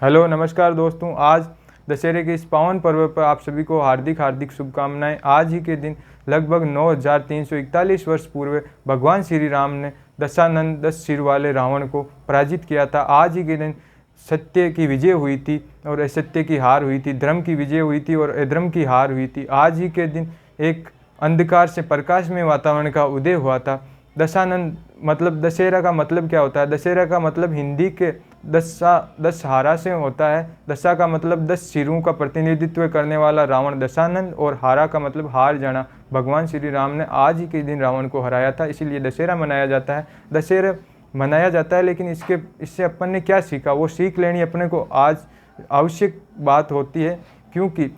Hello नमस्कार दोस्तों। आज दशहरे के इस पावन पर्व पर आप सभी को हार्दिक हार्दिक शुभकामनाएं। आज ही के दिन लगभग 9341 वर्ष पूर्व भगवान श्री राम ने दशानन 10 सिर वाले रावण को पराजित किया था। आज ही के दिन सत्य की विजय हुई थी और असत्य की हार हुई थी, धर्म की विजय हुई थी और अधर्म की हार हुई थी। आज ही के दिन एक अंधकार से प्रकाश में वातावरण का उदय हुआ था। दशानन मतलब दशहरा का मतलब क्या होता है? दशहरा का मतलब हिंदी के दशहरा से होता है। दशा का मतलब 10 सिरों का प्रतिनिधित्व करने वाला रावण दशानन, और हारा का मतलब हार जाना। भगवान श्री राम ने आज ही के दिन रावण को हराया था, इसीलिए दशहरा मनाया जाता है। दशहरा मनाया जाता है, लेकिन इससे अपन ने क्या सीखा वो सीख लेनी अपने को आज आवश्यक बात होती है। क्योंकि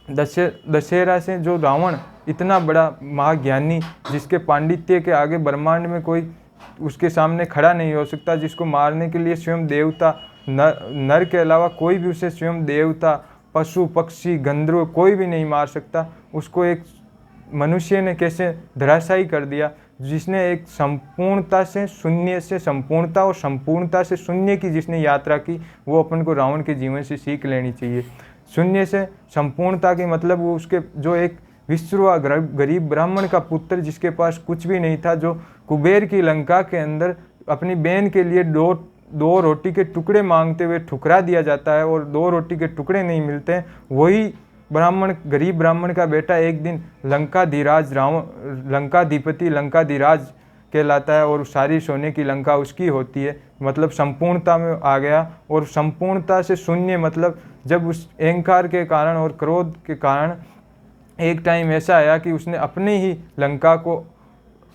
दशहरा से जो रावण इतना बड़ा महाज्ञानी, जिसके पांडित्य के आगे ब्रह्मांड में कोई उसके सामने खड़ा नहीं हो सकता, जिसको मारने के लिए स्वयं देवता नर के अलावा कोई भी उसे स्वयं देवता, पशु पक्षी, गंधर्व कोई भी नहीं मार सकता, उसको एक मनुष्य ने कैसे धराशायी कर दिया, जिसने एक संपूर्णता से शून्य से संपूर्णता और संपूर्णता से शून्य की जिसने यात्रा की, वो अपन को रावण के जीवन से सीख लेनी चाहिए। शून्य से संपूर्णता के मतलब वो उसके जो एक विश्वा गरीब ब्राह्मण का पुत्र, जिसके पास कुछ भी नहीं था, जो कुबेर की लंका के अंदर अपनी बहन के लिए दो रोटी के टुकड़े मांगते हुए ठुकरा दिया जाता है और 2 रोटी के टुकड़े नहीं मिलते हैं। वही गरीब ब्राह्मण का बेटा एक दिन लंकाधिपति लंकाधिराज कहलाता है और सारी सोने की लंका उसकी होती है। मतलब संपूर्णता में आ गया। और संपूर्णता से शून्य मतलब जब उस अहंकार के कारण और क्रोध के कारण एक टाइम ऐसा आया कि उसने अपने ही लंका को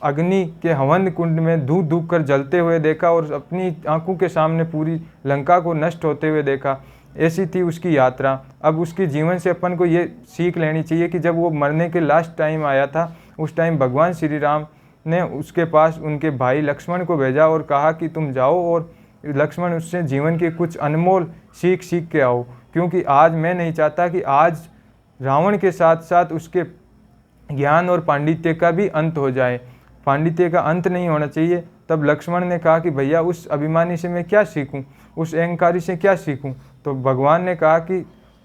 अग्नि के हवन कुंड में धूप धूप कर जलते हुए देखा और अपनी आंखों के सामने पूरी लंका को नष्ट होते हुए देखा। ऐसी थी उसकी यात्रा। अब उसके जीवन से अपन को ये सीख लेनी चाहिए कि जब वो मरने के लास्ट टाइम आया था, उस टाइम भगवान श्री राम ने उसके पास उनके भाई लक्ष्मण को भेजा और कहा कि तुम जाओ और लक्ष्मण उससे जीवन के कुछ अनमोल सीख के आओ। क्योंकि आज मैं नहीं चाहता कि आज रावण के साथ साथ उसके ज्ञान और पांडित्य का भी अंत हो जाए। पांडित्य का अंत नहीं होना चाहिए। तब लक्ष्मण ने कहा कि भैया उस अभिमानी से मैं क्या सीखूं, उस अहंकारी से क्या सीखूं। तो भगवान ने कहा कि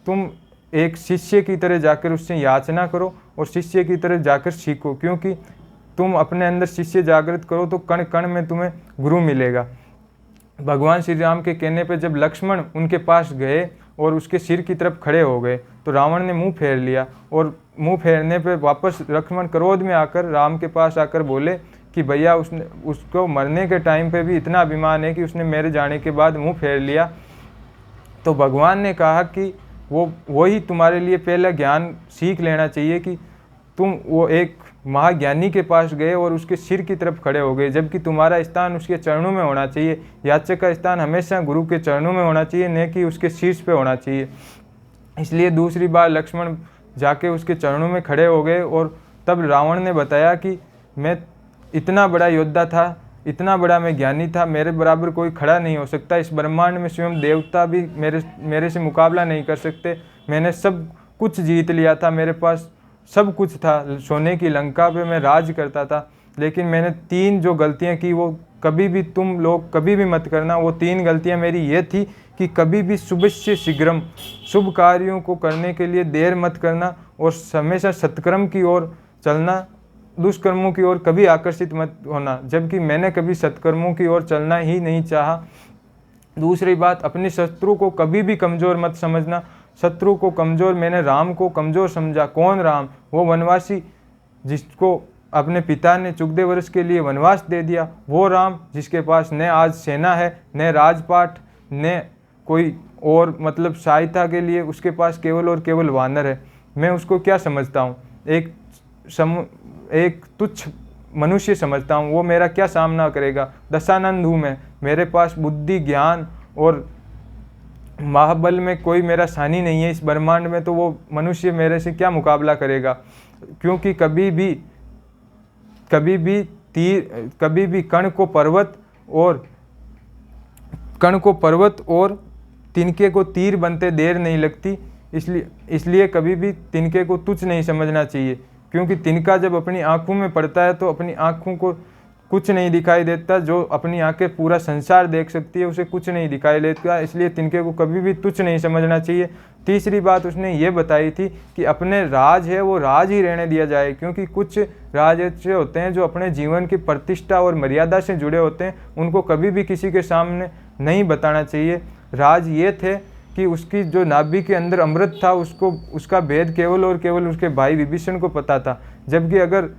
तुम एक शिष्य की तरह जाकर उससे याचना करो और शिष्य की तरह जाकर सीखो। क्योंकि तुम अपने अंदर शिष्य जागृत करो तो कण कण में तुम्हें गुरु मिलेगा। भगवान श्री राम के कहने पर जब लक्ष्मण उनके पास गए और उसके सिर की तरफ खड़े हो गए तो रावण ने मुंह फेर लिया, और मुंह फेरने पर वापस लक्ष्मण क्रोध में आकर राम के पास आकर बोले कि भैया उसको मरने के टाइम पे भी इतना अभिमान है कि उसने मेरे जाने के बाद मुंह फेर लिया। तो भगवान ने कहा कि वही तुम्हारे लिए पहला ज्ञान सीख लेना चाहिए कि तुम वो एक महाज्ञानी के पास गए और उसके सिर की तरफ खड़े हो गए, जबकि तुम्हारा स्थान उसके चरणों में होना चाहिए। याचक का स्थान हमेशा गुरु के चरणों में होना चाहिए, न कि उसके शीर्ष पे होना चाहिए। इसलिए दूसरी बार लक्ष्मण जाके उसके चरणों में खड़े हो गए और तब रावण ने बताया कि मैं इतना बड़ा योद्धा था, इतना बड़ा मैं ज्ञानी था, मेरे बराबर कोई खड़ा नहीं हो सकता। इस ब्रह्मांड में स्वयं देवता भी मेरे से मुकाबला नहीं कर सकते। मैंने सब कुछ जीत लिया था, मेरे पास सब कुछ था, सोने की लंका पे मैं राज करता था। लेकिन मैंने 3 जो गलतियां की वो कभी भी तुम लोग कभी भी मत करना। वो 3 गलतियां मेरी ये थी कि कभी भी शुभस्य शीघ्रम, शुभ कार्यों को करने के लिए देर मत करना और हमेशा सत्कर्म की ओर चलना, दुष्कर्मों की ओर कभी आकर्षित मत होना। जबकि मैंने कभी सत्कर्मों की ओर चलना ही नहीं चाहा। दूसरी बात, अपने शत्रु को कभी भी कमज़ोर मत समझना। शत्रु को कमज़ोर, मैंने राम को कमज़ोर समझा। कौन राम? वो वनवासी जिसको अपने पिता ने 14 वर्ष के लिए वनवास दे दिया। वो राम जिसके पास न आज सेना है, न राजपाट, न कोई और मतलब सहायता के लिए उसके पास केवल और केवल वानर है। मैं उसको क्या समझता हूँ? एक तुच्छ मनुष्य समझता हूँ। वो मेरा क्या सामना करेगा? दशानंद हूँ मैं, मेरे पास बुद्धि, ज्ञान और महाबल में कोई मेरा सानी नहीं है इस ब्रह्मांड में। तो वो मनुष्य मेरे से क्या मुकाबला करेगा? क्योंकि कभी भी कण को पर्वत और तिनके को तीर बनते देर नहीं लगती। इसलिए कभी भी तिनके को तुच्छ नहीं समझना चाहिए। क्योंकि तिनका जब अपनी आँखों में पड़ता है तो अपनी आँखों को कुछ नहीं दिखाई देता, जो अपनी आंखें पूरा संसार देख सकती है उसे कुछ नहीं दिखाई देता, इसलिए तिनके को कभी भी तुच्छ नहीं समझना चाहिए। तीसरी बात उसने ये बताई थी कि अपने राज है वो राज ही रहने दिया जाए, क्योंकि कुछ राज ऐसे होते हैं जो अपने जीवन की प्रतिष्ठा और मर्यादा से जुड़े होते हैं, उनको कभी भी किसी के सामने नहीं बताना चाहिए। राज ये थे कि उसकी जो नाभि के अंदर अमृत था उसको उसका भेद केवल और केवल उसके भाई विभीषण को पता था, जबकि अगर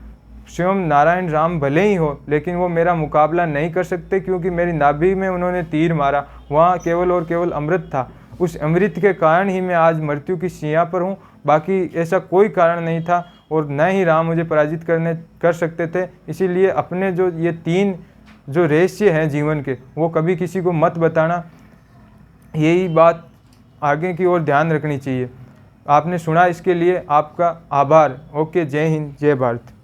स्वयं नारायण राम भले ही हो लेकिन वो मेरा मुकाबला नहीं कर सकते, क्योंकि मेरी नाभि में उन्होंने तीर मारा, वहाँ केवल और केवल अमृत था। उस अमृत के कारण ही मैं आज मृत्यु की शैया पर हूँ, बाकी ऐसा कोई कारण नहीं था और न ही राम मुझे पराजित कर सकते थे। इसीलिए अपने जो ये 3 जो रहस्य हैं जीवन के वो कभी किसी को मत बताना, यही बात आगे की ओर ध्यान रखनी चाहिए। आपने सुना इसके लिए आपका आभार। ओके, जय हिंद, जय भारत।